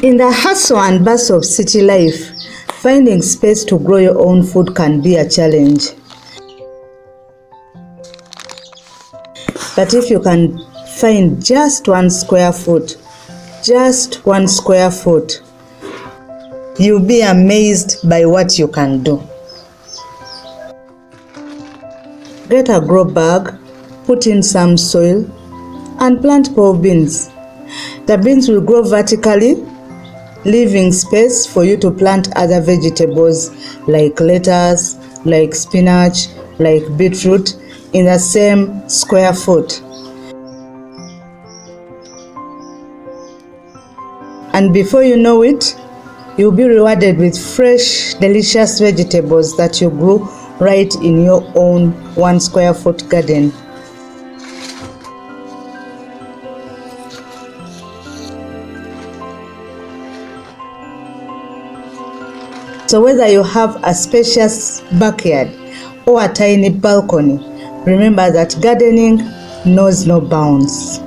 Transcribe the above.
In the hustle and bustle of city life, finding space to grow your own food can be a challenge. But if you can find just 1 square foot, you'll be amazed by what you can do. Get a grow bag, put in some soil, and plant pole beans. The beans will grow vertically, leaving space for you to plant other vegetables like lettuce, like spinach, like beetroot in the same square foot. And before you know it, you'll be rewarded with fresh, delicious vegetables that you grew right in your own 1 square foot garden. So whether you have a spacious backyard or a tiny balcony, remember that gardening knows no bounds.